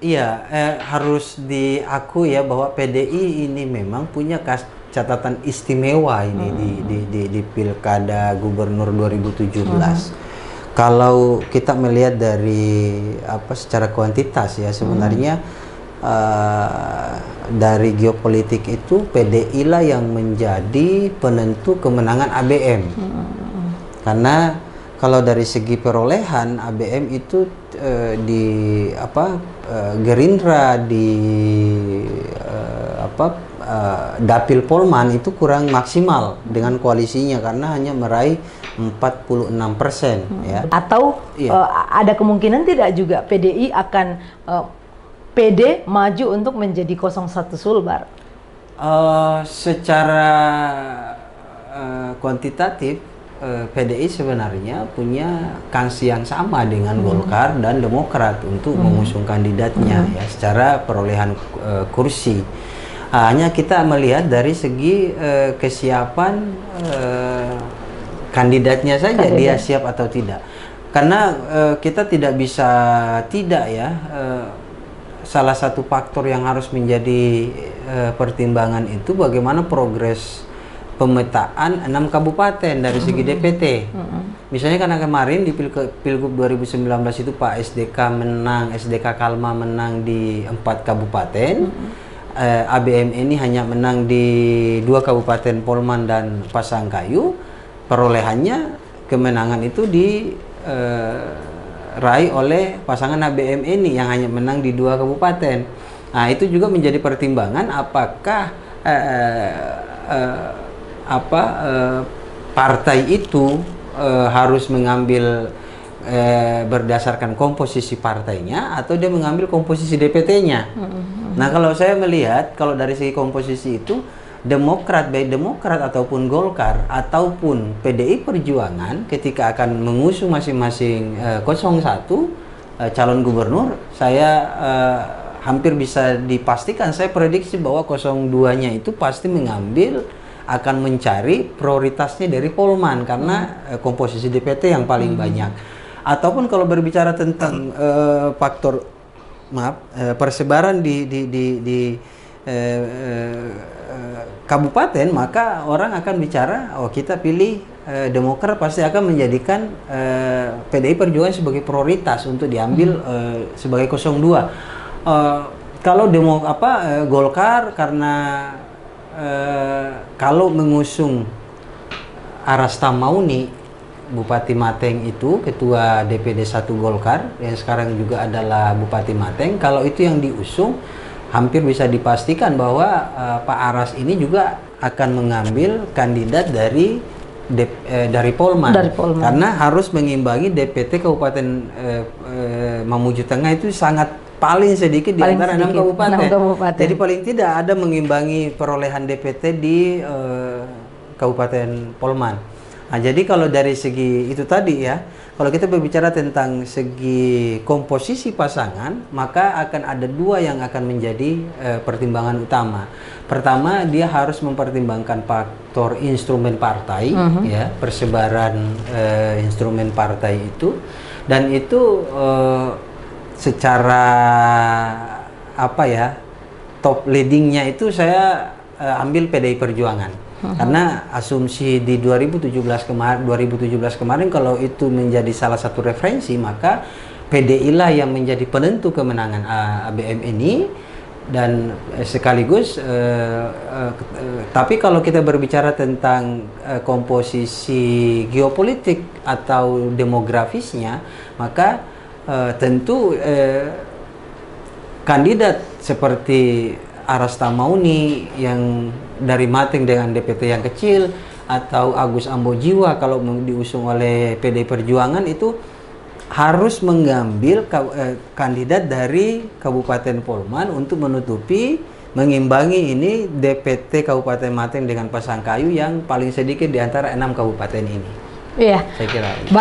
Iya, harus diakui ya bahwa PDI ini memang punya catatan istimewa ini di Pilkada Gubernur 2017. Kalau kita melihat dari secara kuantitas ya sebenarnya dari geopolitik itu PDI lah yang menjadi penentu kemenangan ABM. Karena kalau dari segi perolehan ABM itu Gerindra di Dapil Polman itu kurang maksimal dengan koalisinya karena hanya meraih 46% ya. Atau ada kemungkinan tidak juga PDI akan PD maju untuk menjadi 01 Sulbar? Secara kuantitatif PDI sebenarnya punya kans yang sama dengan Golkar dan Demokrat untuk mengusung kandidatnya ya secara perolehan kursi. Hanya kita melihat dari segi kesiapan kandidatnya saja dia siap atau tidak. Karena kita tidak bisa tidak ya salah satu faktor yang harus menjadi pertimbangan itu bagaimana progres pemetaan 6 kabupaten dari segi DPT. Misalnya karena kemarin di Pilgub 2019 itu Pak SDK Kalma menang di 4 kabupaten. ABM ini hanya menang di 2 kabupaten Polman dan Pasangkayu. Perolehannya kemenangan itu diraih oleh pasangan ABM ini yang hanya menang di 2 kabupaten. Nah, itu juga menjadi pertimbangan apakah partai itu harus mengambil berdasarkan komposisi partainya atau dia mengambil komposisi DPT-nya. Nah, kalau saya melihat kalau dari segi komposisi itu Demokrat, baik Demokrat ataupun Golkar ataupun PDI Perjuangan ketika akan mengusung masing-masing 01 calon gubernur, saya hampir bisa dipastikan, saya prediksi bahwa 02-nya itu pasti akan mencari prioritasnya dari Polman karena komposisi DPT yang paling banyak. Ataupun kalau berbicara tentang faktor persebaran di kabupaten, maka orang akan bicara, kita pilih Demokrat pasti akan menjadikan PDI Perjuangan sebagai prioritas untuk diambil sebagai 02. Kalau Golkar karena kalau mengusung Arasta Mauni, Bupati Mateng itu ketua DPD 1 Golkar yang sekarang juga adalah Bupati Mateng, kalau itu yang diusung hampir bisa dipastikan bahwa Pak Aras ini juga akan mengambil kandidat dari Polman. Karena harus mengimbangi DPT Kabupaten Mamuju Tengah itu paling sedikit di antara 6 kabupaten. Jadi paling tidak ada mengimbangi perolehan DPT di Kabupaten Polman. Nah, jadi kalau dari segi itu tadi ya, kalau kita berbicara tentang segi komposisi pasangan, maka akan ada 2 yang akan menjadi pertimbangan utama. Pertama, dia harus mempertimbangkan faktor instrumen partai, ya, persebaran instrumen partai itu, dan itu secara top leadingnya itu saya ambil PDI Perjuangan. Karena asumsi di 2017 kemarin kalau itu menjadi salah satu referensi, maka PDI lah yang menjadi penentu kemenangan ABM ini. Dan sekaligus tapi kalau kita berbicara tentang komposisi geopolitik atau demografisnya, maka tentu kandidat seperti Arasta Mauni yang dari Mateng dengan DPT yang kecil, atau Agus Ambojiwa kalau diusung oleh PDI Perjuangan itu harus mengambil kandidat dari Kabupaten Polman untuk mengimbangi ini DPT Kabupaten Mateng dengan Pasangkayu yang paling sedikit di antara 6 kabupaten ini. Iya. Saya kira. Baik.